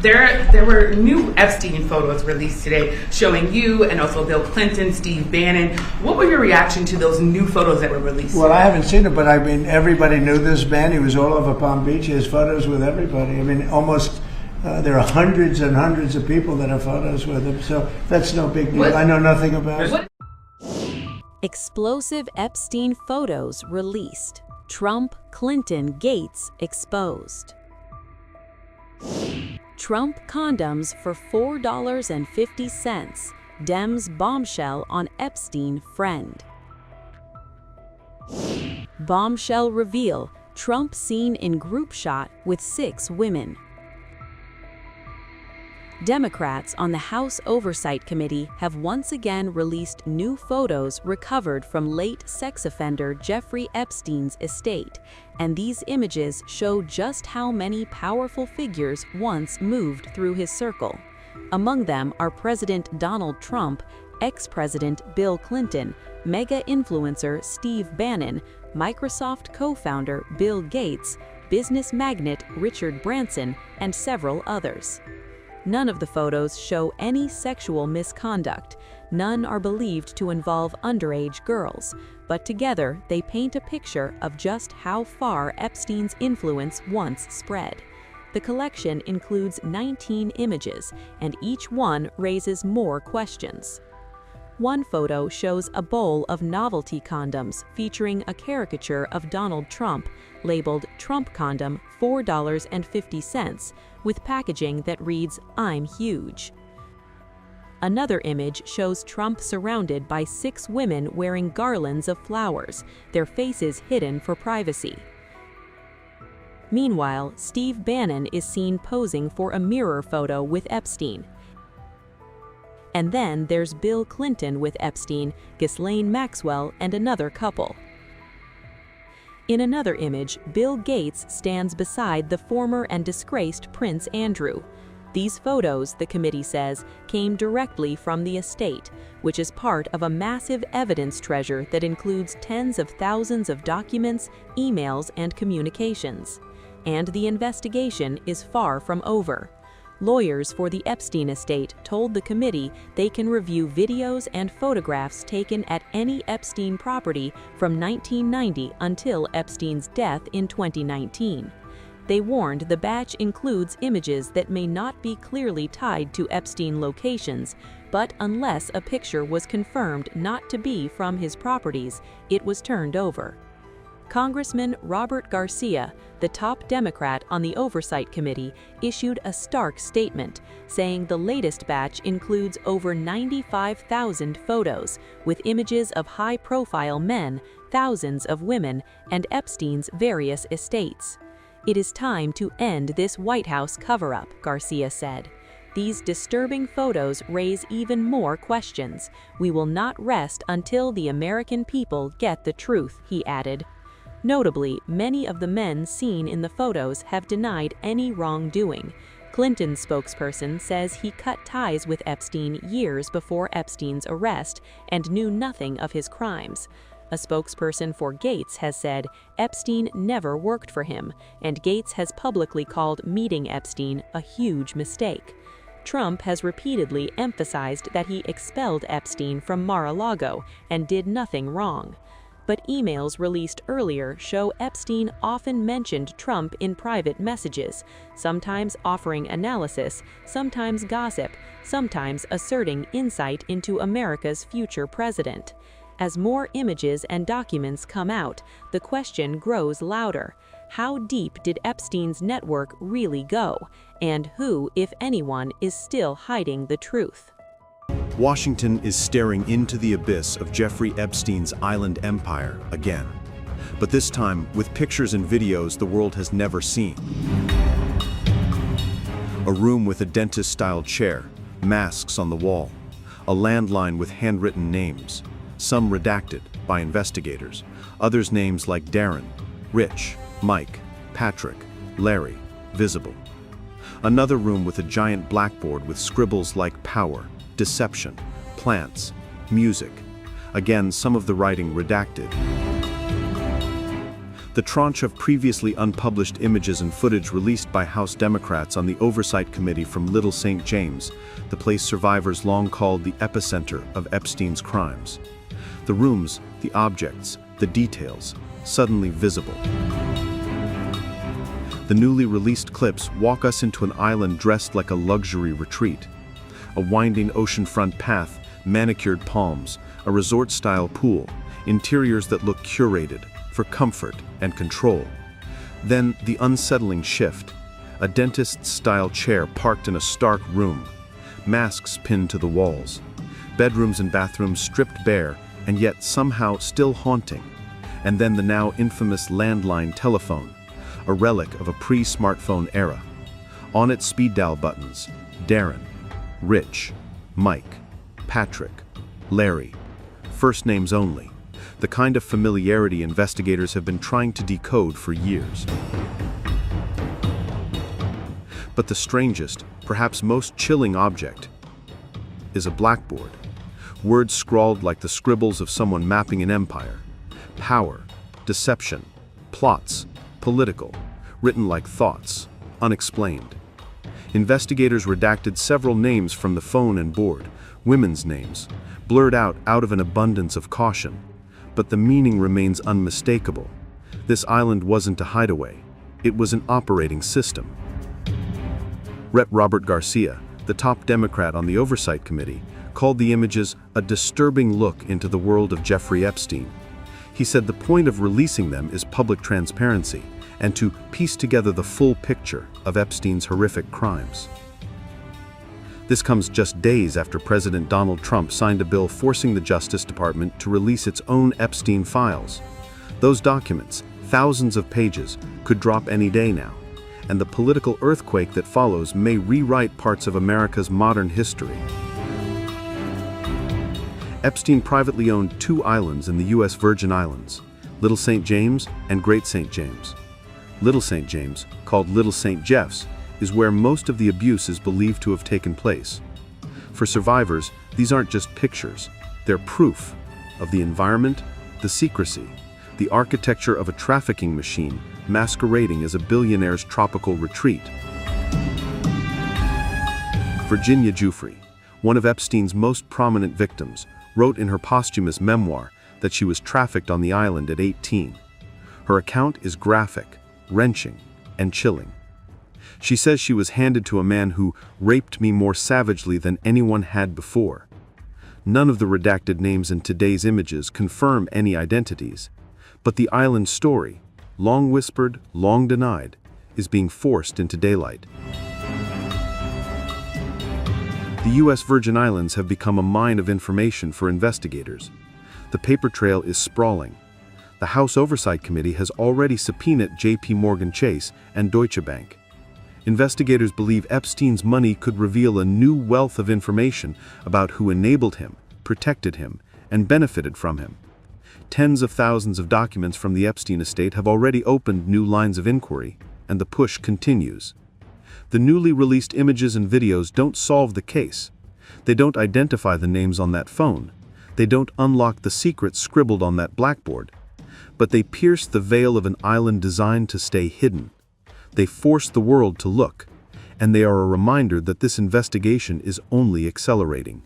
There were new Epstein photos released today showing you and also Bill Clinton, Steve Bannon. What were your reaction to those new photos that were released? Well, I haven't seen it, but I mean, everybody knew this man. He was all over Palm Beach. He has photos with everybody. I mean, almost there are hundreds and hundreds of people that have photos with him. So that's no big deal. I know nothing about it. Explosive Epstein photos released. Trump, Clinton, Gates exposed. Trump condoms for $4.50. Dems bombshell on Epstein friend. Bombshell reveal: Trump seen in group shot with 6 women. Democrats on the House Oversight Committee have once again released new photos recovered from late sex offender Jeffrey Epstein's estate, and these images show just how many powerful figures once moved through his circle. Among them are President Donald Trump, ex-President Bill Clinton, mega-influencer Steve Bannon, Microsoft co-founder Bill Gates, business magnate Richard Branson, and several others. None of the photos show any sexual misconduct. None are believed to involve underage girls, but together they paint a picture of just how far Epstein's influence once spread. The collection includes 19 images, and each one raises more questions. One photo shows a bowl of novelty condoms featuring a caricature of Donald Trump, labeled Trump Condom $4.50, with packaging that reads, "I'm huge." Another image shows Trump surrounded by 6 women wearing garlands of flowers, their faces hidden for privacy. Meanwhile, Steve Bannon is seen posing for a mirror photo with Epstein. And then there's Bill Clinton with Epstein, Ghislaine Maxwell, and another couple. In another image, Bill Gates stands beside the former and disgraced Prince Andrew. These photos, the committee says, came directly from the estate, which is part of a massive evidence treasure that includes tens of thousands of documents, emails, and communications. And the investigation is far from over. Lawyers for the Epstein estate told the committee they can review videos and photographs taken at any Epstein property from 1990 until Epstein's death in 2019. They warned the batch includes images that may not be clearly tied to Epstein locations, but unless a picture was confirmed not to be from his properties, it was turned over. Congressman Robert Garcia, the top Democrat on the Oversight Committee, issued a stark statement, saying the latest batch includes over 95,000 photos, with images of high-profile men, thousands of women, and Epstein's various estates. "It is time to end this White House cover-up," Garcia said. "These disturbing photos raise even more questions. We will not rest until the American people get the truth," he added. Notably, many of the men seen in the photos have denied any wrongdoing. Clinton's spokesperson says he cut ties with Epstein years before Epstein's arrest and knew nothing of his crimes. A spokesperson for Gates has said Epstein never worked for him, and Gates has publicly called meeting Epstein a huge mistake. Trump has repeatedly emphasized that he expelled Epstein from Mar-a-Lago and did nothing wrong. But emails released earlier show Epstein often mentioned Trump in private messages, sometimes offering analysis, sometimes gossip, sometimes asserting insight into America's future president. As more images and documents come out, the question grows louder. How deep did Epstein's network really go? And who, if anyone, is still hiding the truth? Washington is staring into the abyss of Jeffrey Epstein's island empire again. But this time, with pictures and videos the world has never seen. A room with a dentist-style chair, masks on the wall, a landline with handwritten names, some redacted by investigators, others names like Darren, Rich, Mike, Patrick, Larry, visible. Another room with a giant blackboard with scribbles like power, deception, plants, music. Again, some of the writing redacted. The tranche of previously unpublished images and footage released by House Democrats on the Oversight Committee from Little St. James, the place survivors long called the epicenter of Epstein's crimes. The rooms, the objects, the details, suddenly visible. The newly released clips walk us into an island dressed like a luxury retreat. A winding oceanfront path, manicured palms, a resort-style pool, interiors that look curated for comfort and control. Then the unsettling shift. A dentist-style chair parked in a stark room, masks pinned to the walls, bedrooms and bathrooms stripped bare and yet somehow still haunting. And then the now infamous landline telephone, a relic of a pre-smartphone era. On its speed dial buttons, Darren, Rich, Mike, Patrick, Larry, first names only, the kind of familiarity investigators have been trying to decode for years. But the strangest, perhaps most chilling object is a blackboard. Words scrawled like the scribbles of someone mapping an empire. Power, deception, plots, political, written like thoughts, unexplained. Investigators redacted several names from the phone and board, women's names, blurred out of an abundance of caution. But the meaning remains unmistakable. This island wasn't a hideaway. It was an operating system. Rep. Robert Garcia, the top Democrat on the Oversight Committee, called the images a disturbing look into the world of Jeffrey Epstein. He said the point of releasing them is public transparency and to piece together the full picture of Epstein's horrific crimes. This comes just days after President Donald Trump signed a bill forcing the Justice Department to release its own Epstein files. Those documents, thousands of pages, could drop any day now, and the political earthquake that follows may rewrite parts of America's modern history. Epstein privately owned 2 islands in the U.S. Virgin Islands, Little St. James and Great St. James. Little St. James, called Little St. Jeff's, is where most of the abuse is believed to have taken place. For survivors, these aren't just pictures, they're proof of the environment, the secrecy, the architecture of a trafficking machine masquerading as a billionaire's tropical retreat. Virginia Giuffre, one of Epstein's most prominent victims, wrote in her posthumous memoir that she was trafficked on the island at 18. Her account is graphic, wrenching, and chilling. She says she was handed to a man who raped me more savagely than anyone had before. None of the redacted names in today's images confirm any identities, but the island story, long whispered, long denied, is being forced into daylight. The U.S. Virgin Islands have become a mine of information for investigators. The paper trail is sprawling. The House Oversight Committee has already subpoenaed J.P. Morgan Chase and Deutsche Bank. Investigators believe Epstein's money could reveal a new wealth of information about who enabled him, protected him, and benefited from him. Tens of thousands of documents from the Epstein estate have already opened new lines of inquiry, and the push continues. The newly released images and videos don't solve the case. They don't identify the names on that phone. They don't unlock the secrets scribbled on that blackboard. But they pierce the veil of an island designed to stay hidden. They force the world to look, and they are a reminder that this investigation is only accelerating.